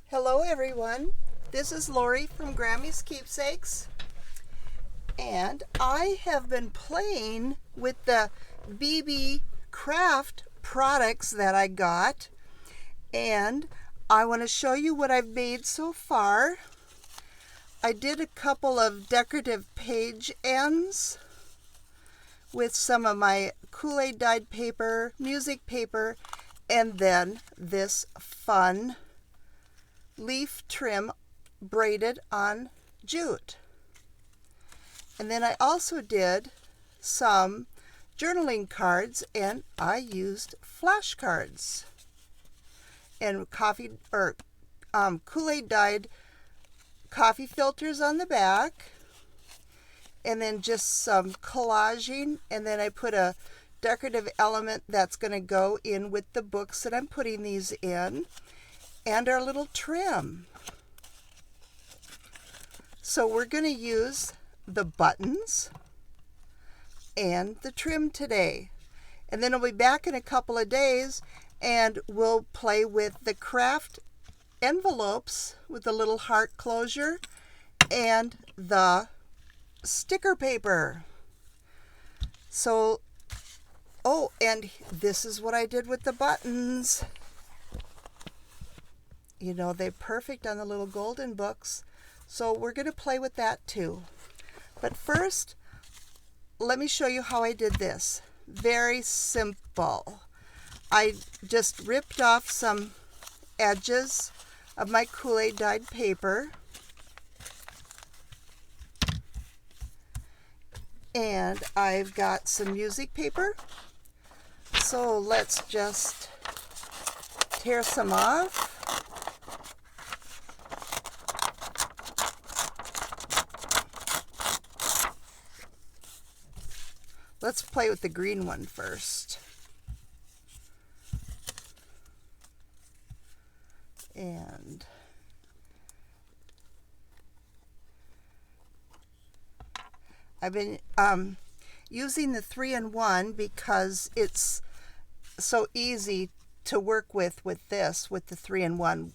Hello everyone, this is Lori from Grammy's Keepsakes, and I have been playing with the BeeBeeCraft products that I got, and I want to show you what I've made so far. I did a couple of decorative page ends with some of my Kool-Aid dyed paper, music paper, and then this fun leaf trim braided on jute. And then I also did some journaling cards, and I used flashcards and Kool-Aid dyed coffee filters on the back, and then just some collaging, and then I put a decorative element that's going to go in with the books that I'm putting these in, and our little trim. So we're going to use the buttons and the trim today. And then I'll be back in a couple of days and we'll play with the Kraft envelopes with the little heart closure and the sticker paper. So, oh, and this is what I did with the buttons. You know, they're perfect on the little golden books. So we're going to play with that too. But first, let me show you how I did this. Very simple. I just ripped off some edges of my Kool-Aid dyed paper. And I've got some music paper. So let's just tear some off. Let's play with the green one first. And I've been using the 3-in-1 because it's so easy to work with the 3-in-1,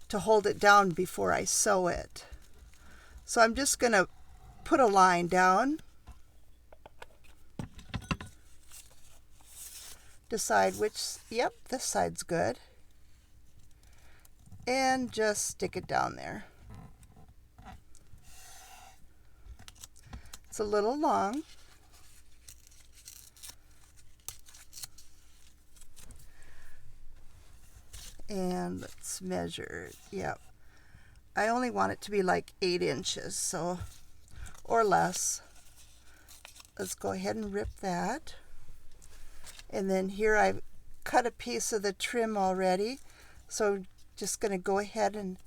to hold it down before I sew it. So I'm just going to put a line down. Decide which, yep, this side's good. And just stick it down there. It's a little long. And let's measure, yep. I only want it to be like 8 inches, so, or less. Let's go ahead and rip that. And then here I've cut a piece of the trim already, so just going to go ahead and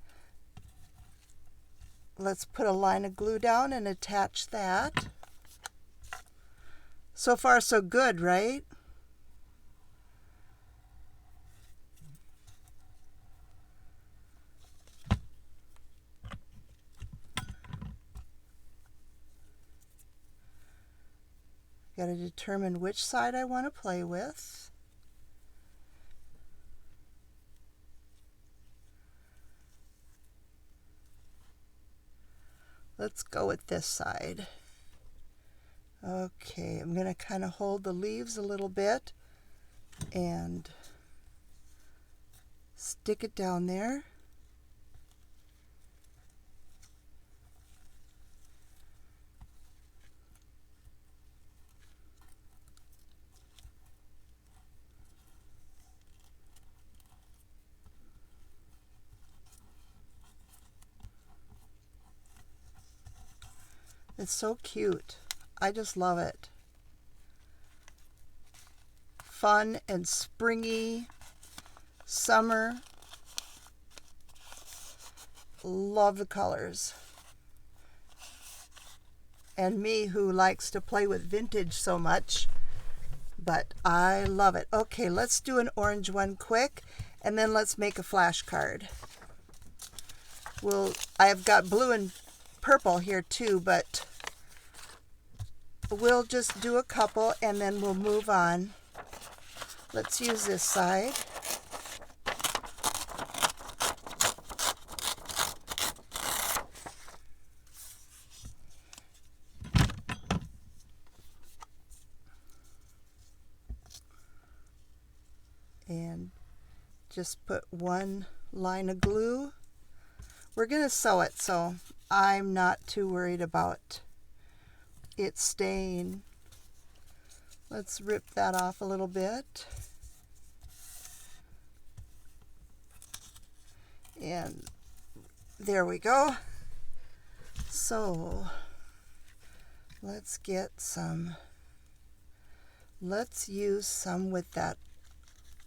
let's put a line of glue down and attach that. So far so good, right? Got to determine which side I want to play with. Let's go with this side. Okay, I'm going to kind of hold the leaves a little bit and stick it down there. It's so cute. I just love it. Fun and springy. Summer. Love the colors. And me, who likes to play with vintage so much, but I love it. Okay, let's do an orange one quick, and then let's make a flashcard. I've got blue and purple here too, but we'll just do a couple and then we'll move on. Let's use this side. just put one line of glue. We're going to sew it, so I'm not too worried about it staying. Let's rip that off a little bit. And there we go. So let's get some, let's use some with that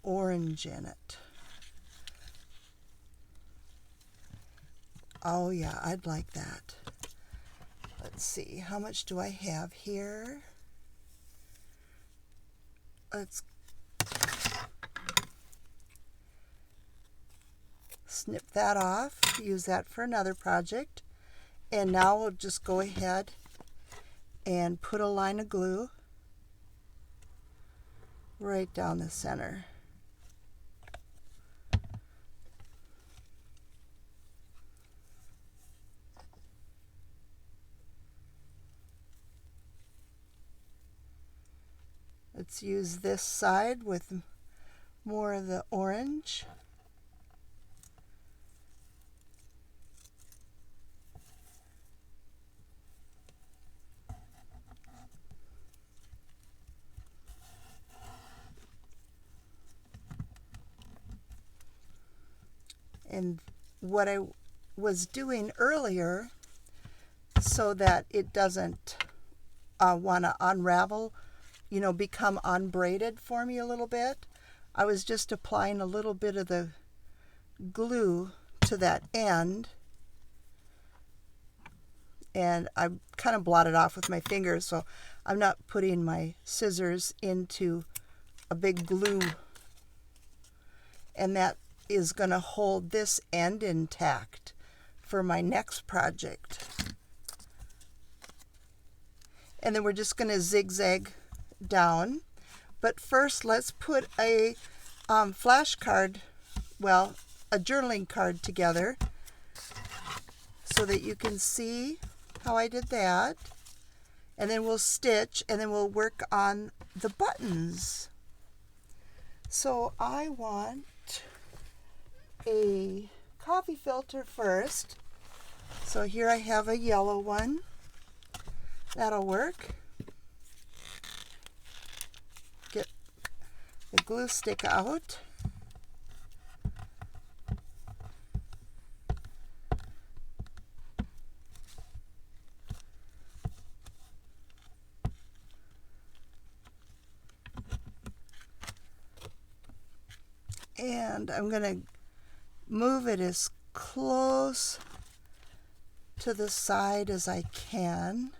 orange in it. Oh yeah, I'd like that. Let's see, how much do I have here? Let's snip that off, use that for another project. And now we'll just go ahead and put a line of glue right down the center. Let's use this side with more of the orange. And what I was doing earlier, so that it doesn't want to unravel, become unbraided for me a little bit, I was just applying a little bit of the glue to that end, and I kind of blotted off with my fingers, so I'm not putting my scissors into a big glue, and that is going to hold this end intact for my next project. And then we're just going to zigzag down. But first, let's put a flashcard, well, a journaling card together so that you can see how I did that. And then we'll stitch, and then we'll work on the buttons. So I want a coffee filter first. So here I have a yellow one. That'll work. Get the glue stick out. And I'm going to move it as close to the side as I can.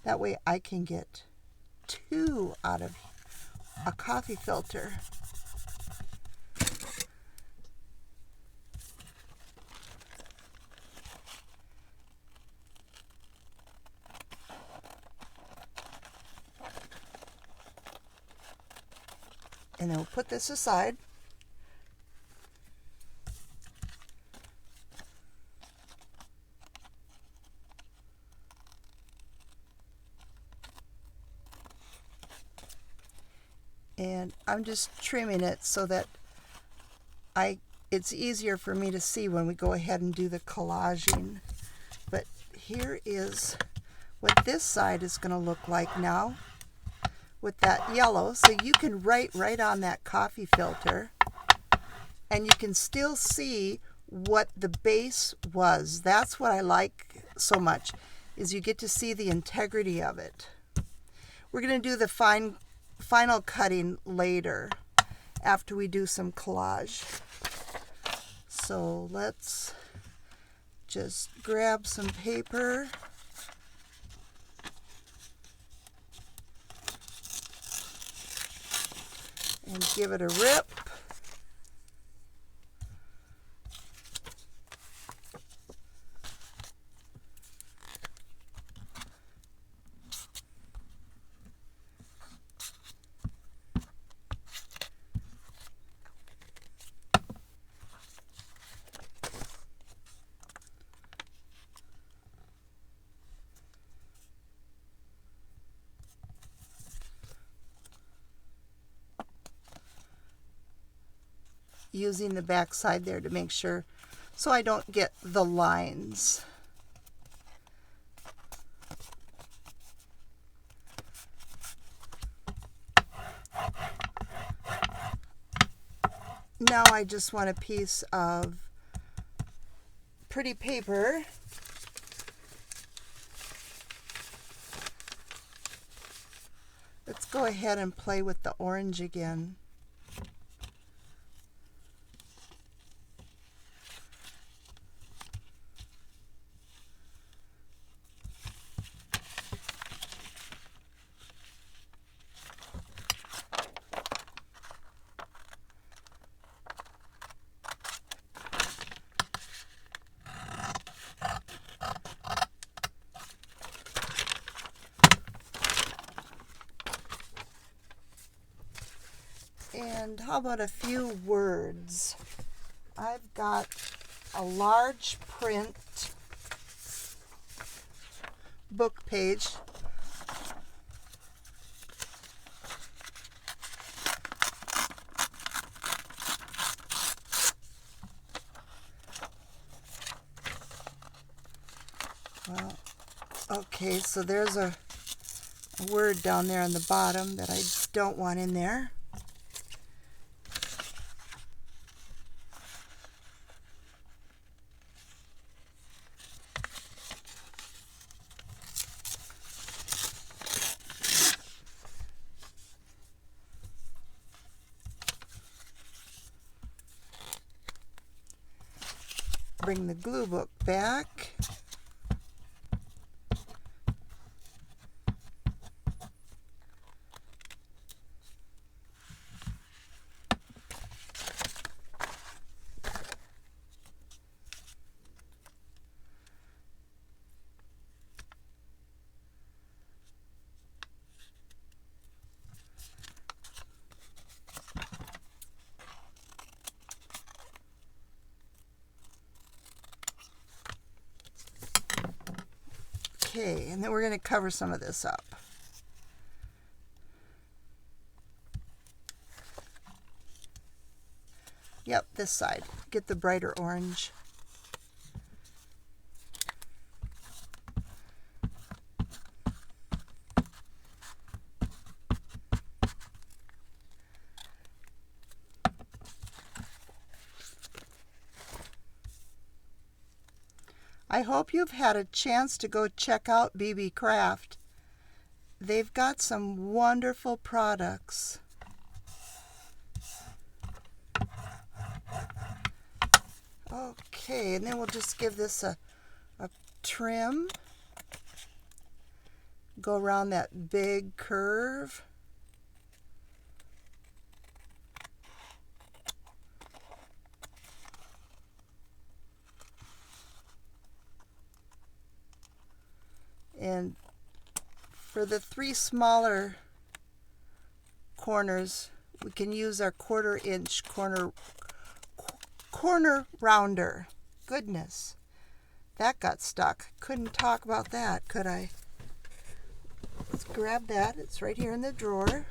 That way I can get two out of a coffee filter. And then we'll put this aside. And I'm just trimming it so that it's easier for me to see when we go ahead and do the collaging. But here is what this side is going to look like now with that yellow. So you can write right on that coffee filter, and you can still see what the base was. That's what I like so much, is you get to see the integrity of it. We're going to do the final cutting later after we do some collage. So let's just grab some paper and give it a rip. using the back side there to make sure so I don't get the lines. Now I just want a piece of pretty paper. Let's go ahead and play with the orange again. And how about a few words? I've got a large print book page. Well, okay, so there's a word down there on the bottom that I don't want in there. Bring the glue book back. Okay, and then we're going to cover some of this up. Yep, this side. Get the brighter orange. I hope you've had a chance to go check out BeeBeeCraft. They've got some wonderful products. Okay, and then we'll just give this a trim. Go around that big curve. And for the 3 smaller corners, we can use our 1/4 inch corner rounder. Goodness, that got stuck. Couldn't talk about that, could I? Let's grab that. It's right here in the drawer.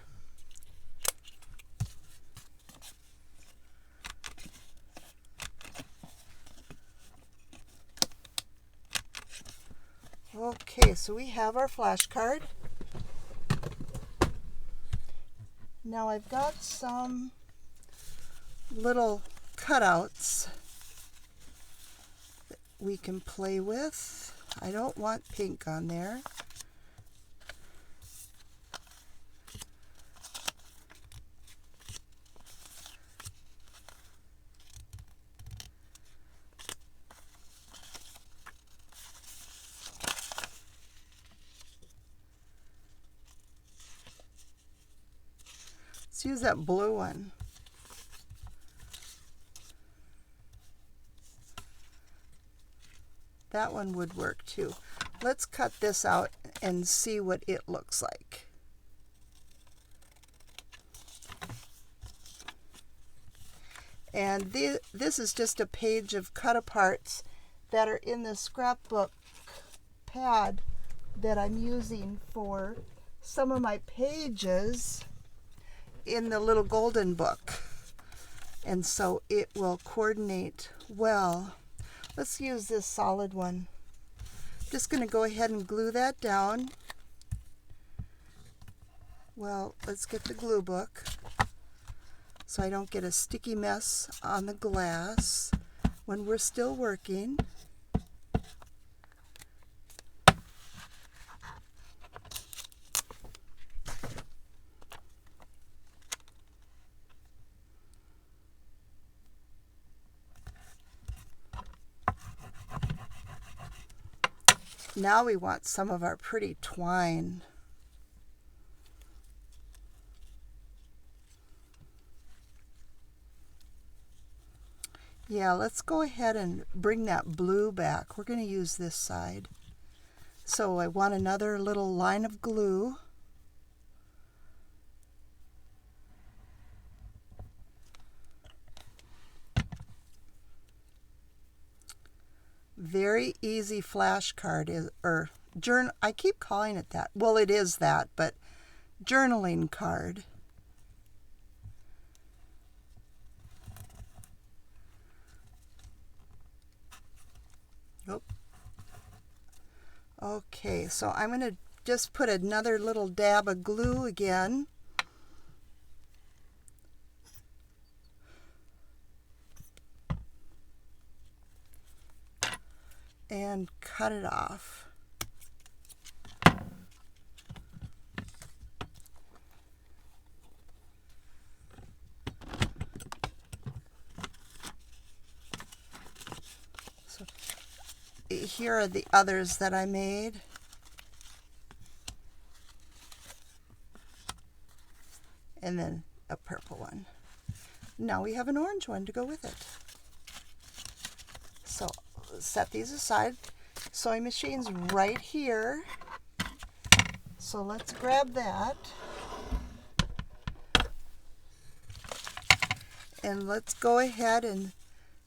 Okay, so we have our flashcard. Now I've got some little cutouts that we can play with. I don't want pink on there. Let's use that blue one. That one would work too. Let's cut this out and see what it looks like. And this is just a page of cut-aparts that are in the scrapbook pad that I'm using for some of my pages in the little golden book. and so it will coordinate well. Let's use this solid one. Just going to go ahead and glue that down. Well, let's get the glue book so I don't get a sticky mess on the glass when we're still working. Now we want some of our pretty twine. Yeah, let's go ahead and bring that blue back. We're going to use this side. So I want another little line of glue. Very easy flashcard is, or journal. I keep calling it that. Well, it is that, but journaling card. Nope. Okay, so I'm going to just put another little dab of glue again. And cut it off. So here are the others that I made. And then a purple one. Now we have an orange one to go with it. So set these aside. Sewing machine's right here. So let's grab that. And let's go ahead and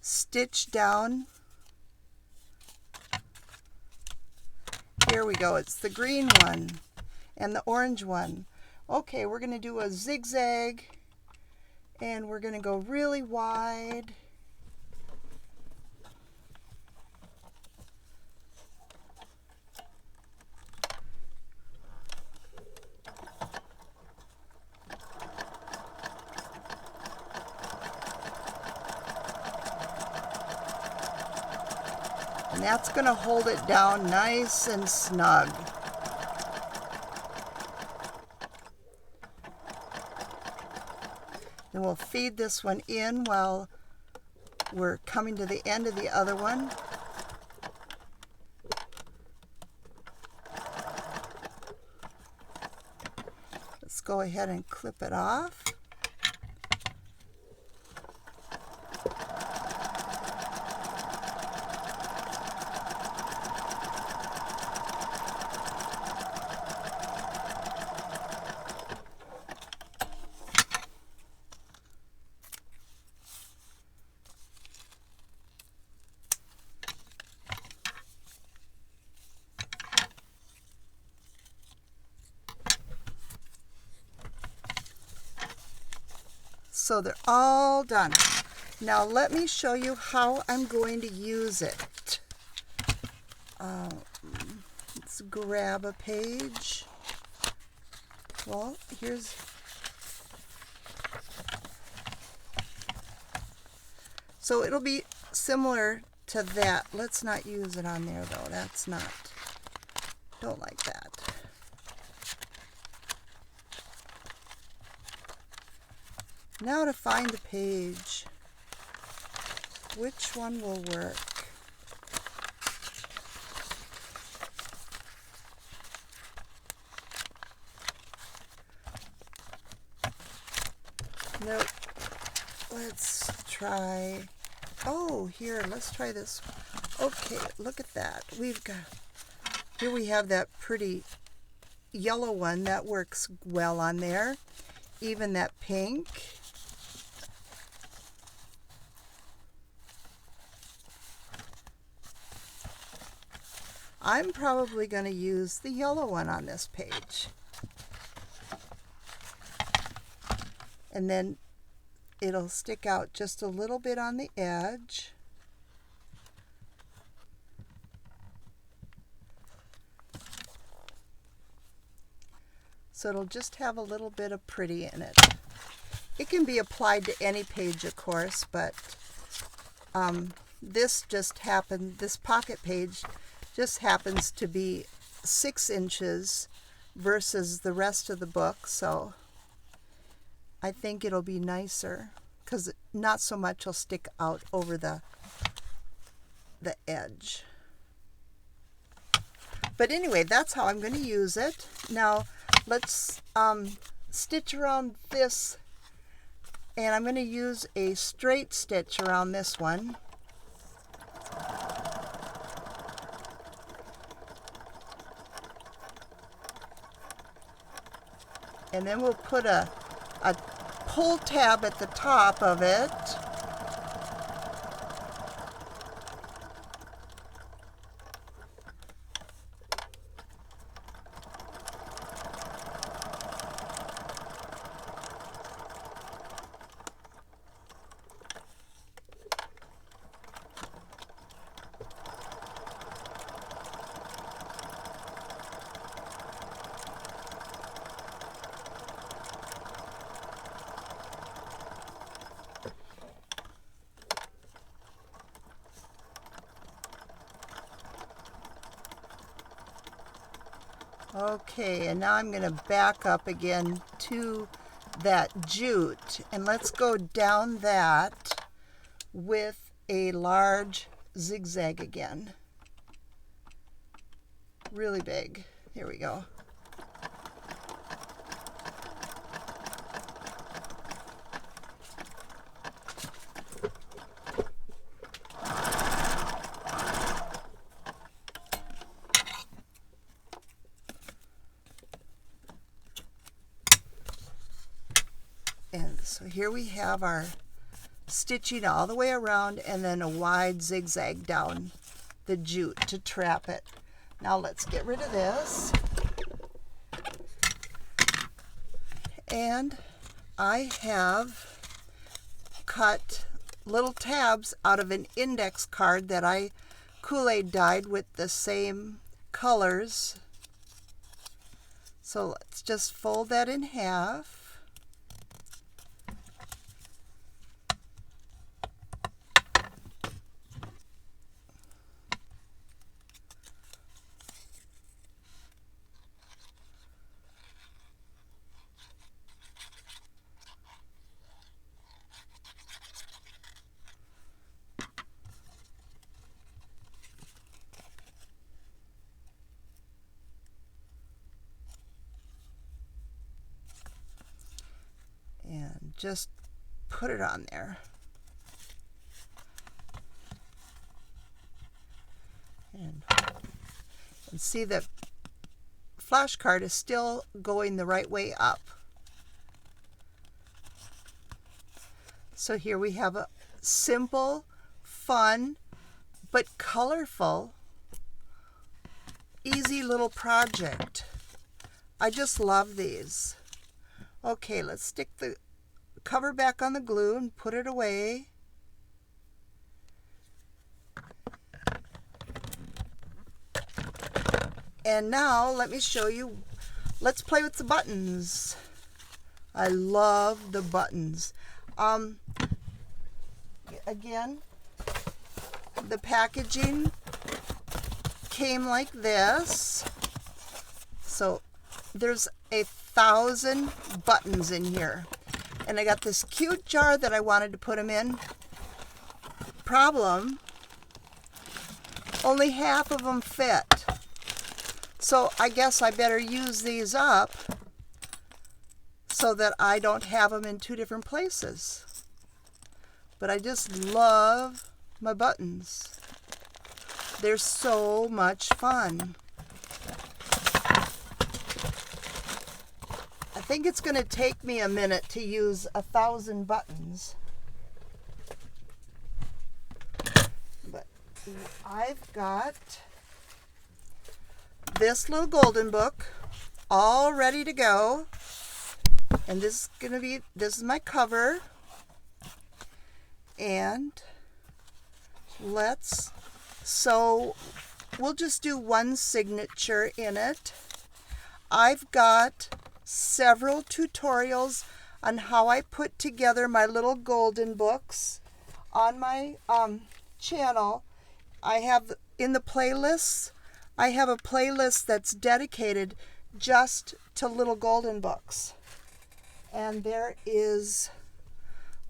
stitch down. Here we go. It's the green one and the orange one. Okay, we're going to do a zigzag and we're going to go really wide. And that's going to hold it down nice and snug. Then we'll feed this one in while we're coming to the end of the other one. Let's go ahead and clip it off. So they're all done. Now let me show you how I'm going to use it. Let's grab a page. Well, here's... So it'll be similar to that. Let's not use it on there though. That's not... Don't like that. Now to find the page. Which one will work? Nope. Let's try... Oh, here, let's try this. Okay, look at that. We've got... Here we have that pretty yellow one. That works well on there. Even that pink. I'm probably going to use the yellow one on this page. And then it'll stick out just a little bit on the edge. So it'll just have a little bit of pretty in it. It can be applied to any page, of course, but this pocket page just happens to be 6 inches versus the rest of the book, so I think it'll be nicer because not so much will stick out over the edge. But anyway, that's how I'm going to use it. Now let's stitch around this, and I'm going to use a straight stitch around this one. And then we'll put a pull tab at the top of it. Okay, and now I'm going to back up again to that jute, and let's go down that with a large zigzag again. Really big. Here we go. And so here we have our stitching all the way around and then a wide zigzag down the jute to trap it. Now let's get rid of this. And I have cut little tabs out of an index card that I Kool-Aid dyed with the same colors. So let's just fold that in half. And just put it on there. And see that flashcard is still going the right way up. So here we have a simple, fun, but colorful, easy little project. I just love these. Okay, let's stick the cover back on the glue and put it away. And now let me show you, let's play with the buttons. I love the buttons. Again, the packaging came like this. So there's 1,000 buttons in here. And I got this cute jar that I wanted to put them in. Problem, only half of them fit. So I guess I better use these up so that I don't have them in 2 different places. But I just love my buttons. They're so much fun. I think it's going to take me a minute to use 1,000 buttons. But I've got this little golden book all ready to go. And this is my cover. And so we'll just do one signature in it. I've got several tutorials on how I put together my little golden books on my channel. I have in the playlists, I have a playlist that's dedicated just to little golden books. And there is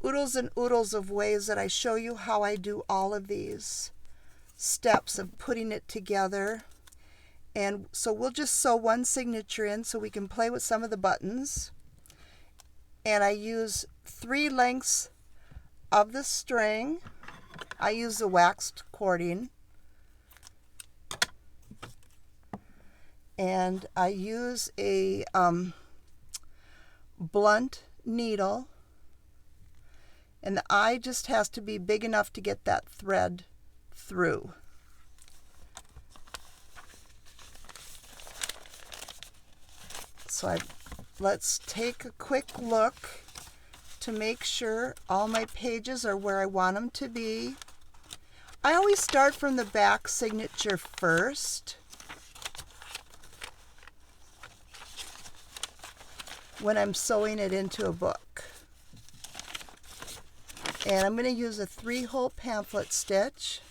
oodles and oodles of ways that I show you how I do all of these steps of putting it together. And so we'll just sew one signature in so we can play with some of the buttons. And I use 3 lengths of the string. I use the waxed cording. And I use a blunt needle. And the eye just has to be big enough to get that thread through. So let's take a quick look to make sure all my pages are where I want them to be. I always start from the back signature first when I'm sewing it into a book. And I'm going to use a 3-hole pamphlet stitch.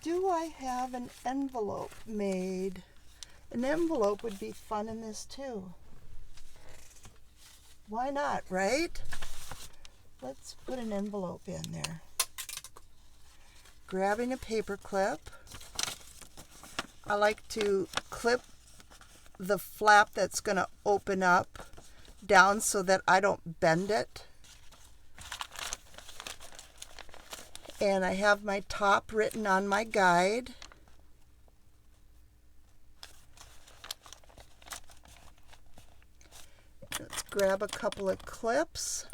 Do I have an envelope made? An envelope would be fun in this too. Why not, right? Let's put an envelope in there. Grabbing a paper clip. I like to clip the flap that's going to open up down so that I don't bend it. And I have my top written on my guide. Let's grab a couple of clips.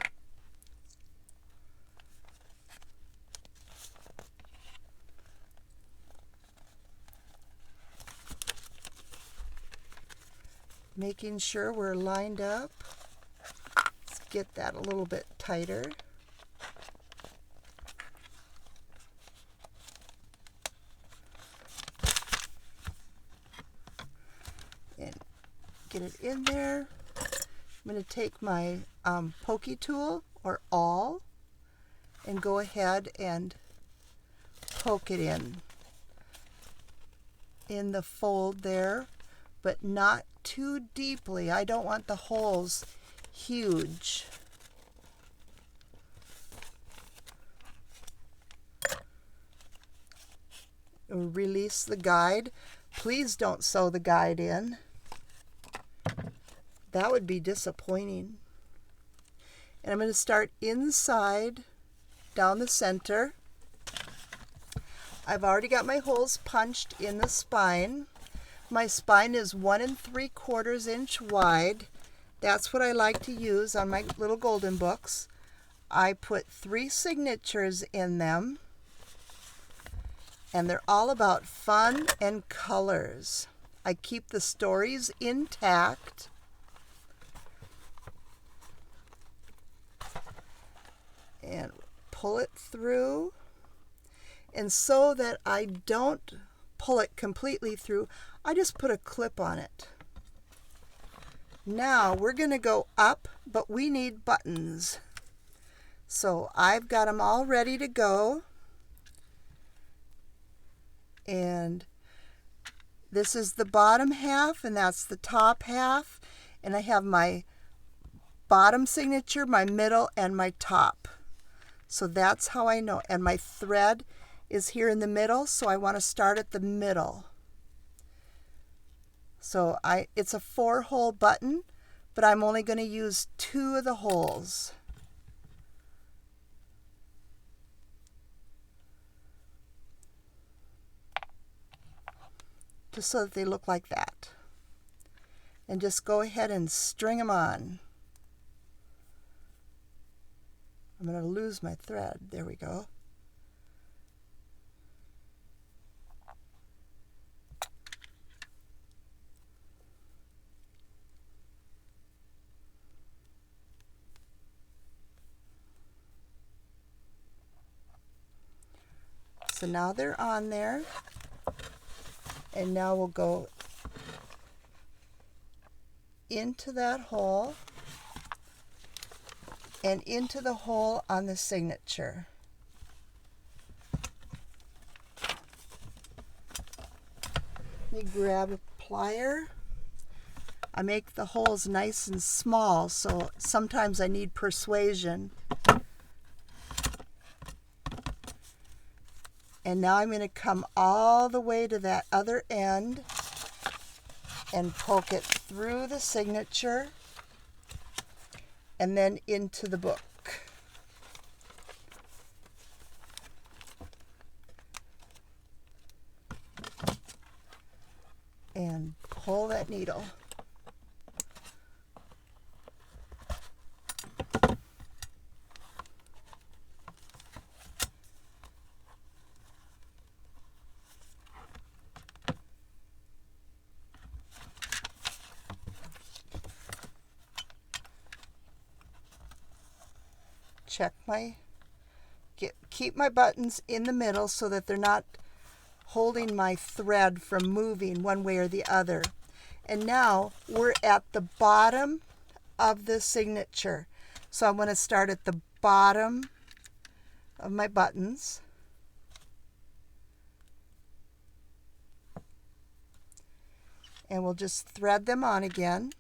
Making sure we're lined up. Let's get that a little bit tighter. And get it in there. I'm going to take my pokey tool or awl and go ahead and poke it in the fold there, but not too deeply. I don't want the holes huge. Release the guide. Please don't sew the guide in. That would be disappointing. And I'm going to start inside down the center. I've already got my holes punched in the spine. My spine is 1 3/4 inch wide. That's what I like to use on my little golden books. I put 3 signatures in them. And they're all about fun and colors. I keep the stories intact. And pull it through. And so that I don't pull it completely through, I just put a clip on it. Now we're going to go up, but we need buttons. So I've got them all ready to go. And this is the bottom half, and that's the top half. And I have my bottom signature, my middle, and my top. So that's how I know. And my thread is here in the middle, so I want to start at the middle. So it's a 4-hole button, but I'm only going to use 2 of the holes. Just so that they look like that. and just go ahead and string them on. I'm going to lose my thread. There we go. So now they're on there, and now we'll go into that hole and into the hole on the signature. Let me grab a plier. I make the holes nice and small, so sometimes I need persuasion. And now I'm going to come all the way to that other end and poke it through the signature and then into the book. And pull that needle. Keep my buttons in the middle so that they're not holding my thread from moving one way or the other. And now we're at the bottom of the signature. So I'm going to start at the bottom of my buttons. And we'll just thread them on again.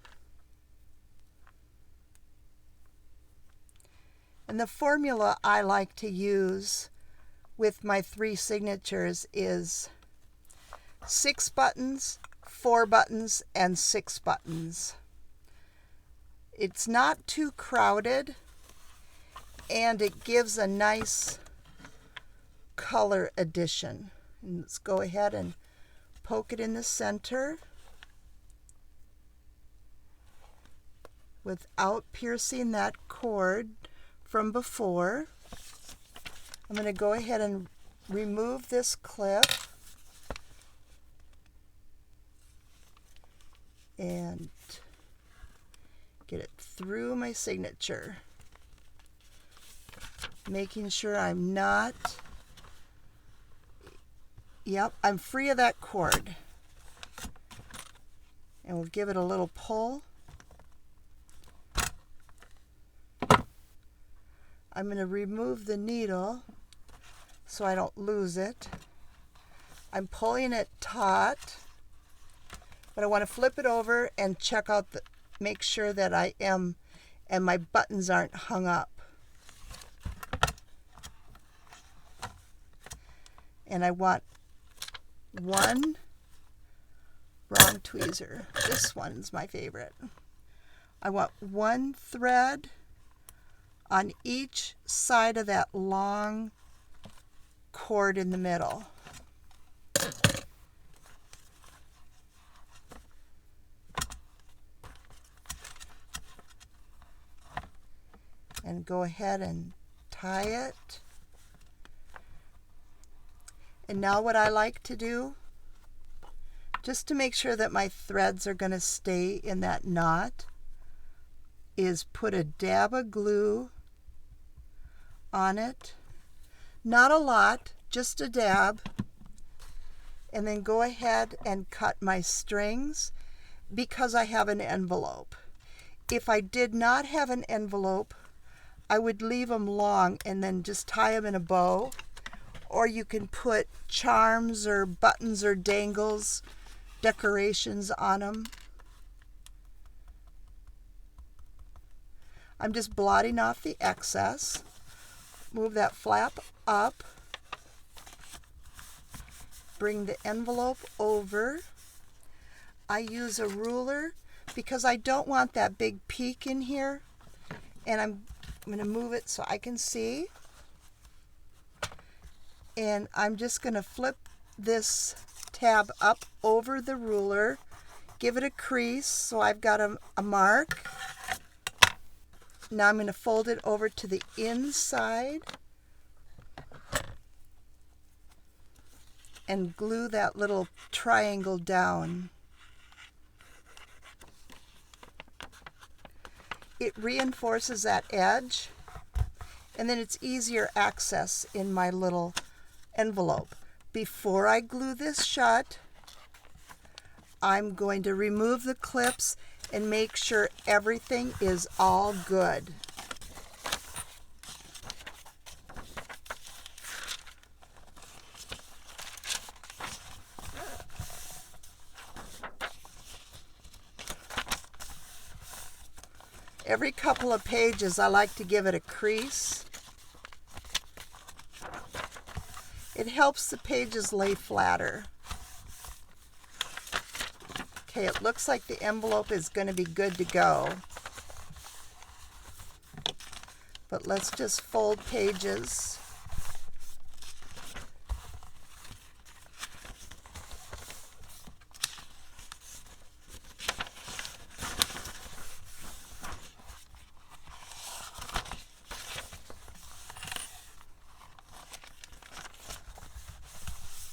And the formula I like to use with my 3 signatures is 6 buttons, 4 buttons, and 6 buttons. It's not too crowded, and it gives a nice color addition. And let's go ahead and poke it in the center without piercing that cord from before. I'm going to go ahead and remove this clip and get it through my signature, making sure I'm not, I'm free of that cord. And we'll give it a little pull. I'm going to remove the needle so I don't lose it. I'm pulling it taut, but I want to flip it over and check out make sure that I am, and my buttons aren't hung up. And I want one wrong tweezer. This one's my favorite. I want one thread on each side of that long cord in the middle. And go ahead and tie it. And now what I like to do, just to make sure that my threads are going to stay in that knot, is put a dab of glue on it. Not a lot, just a dab. And then go ahead and cut my strings because I have an envelope. If I did not have an envelope, I would leave them long and then just tie them in a bow. Or you can put charms or buttons or dangles, decorations on them. I'm just blotting off the excess. Move that flap up. Bring the envelope over. I use a ruler because I don't want that big peak in here. And I'm going to move it so I can see. And I'm just going to flip this tab up over the ruler, give it a crease, so I've got a mark. Now I'm going to fold it over to the inside and glue that little triangle down. It reinforces that edge, and then it's easier access in my little envelope. Before I glue this shut, I'm going to remove the clips and make sure everything is all good. Every couple of pages, I like to give it a crease. It helps the pages lay flatter. Okay, it looks like the envelope is going to be good to go. But let's just fold pages.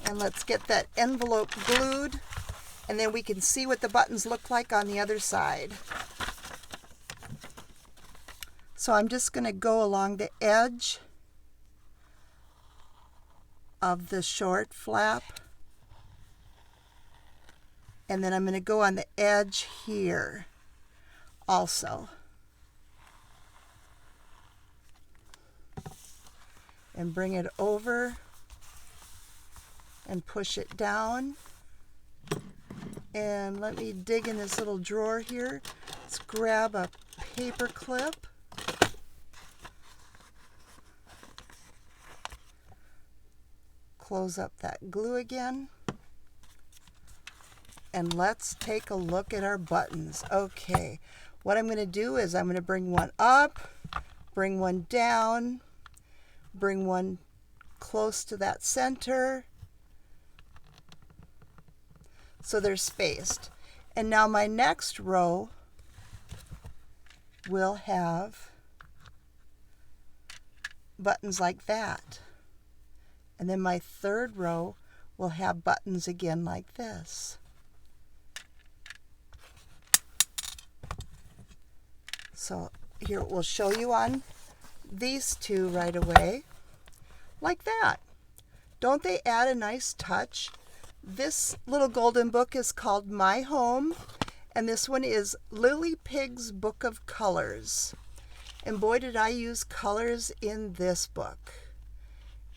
And let's get that envelope glued, and then we can see what the buttons look like on the other side. So I'm just going to go along the edge of the short flap, and then I'm going to go on the edge here also. And bring it over and push it down. And let me dig in this little drawer here. Let's grab a paper clip. Close up that glue again. And let's take a look at our buttons. Okay, what I'm going to do is I'm going to bring one up, bring one down, bring one close to that center, so they're spaced. And now my next row will have buttons like that. And then my third row will have buttons again like this. So here we'll show you on these two right away, like that. Don't they add a nice touch? This little golden book is called My Home, and this one is Lily Pig's Book of Colors. And boy, did I use colors in this book.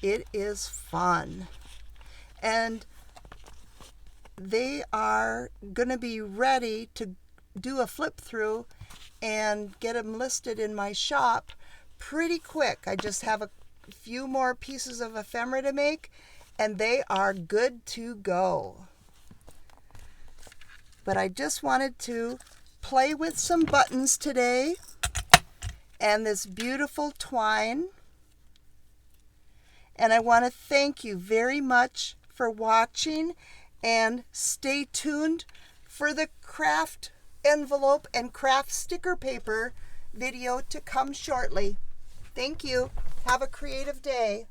It is fun. And they are going to be ready to do a flip through and get them listed in my shop pretty quick. I just have a few more pieces of ephemera to make, and they are good to go. But I just wanted to play with some buttons today and this beautiful twine. And I want to thank you very much for watching, and stay tuned for the Kraft envelope and Kraft sticker paper video to come shortly. Thank you. Have a creative day.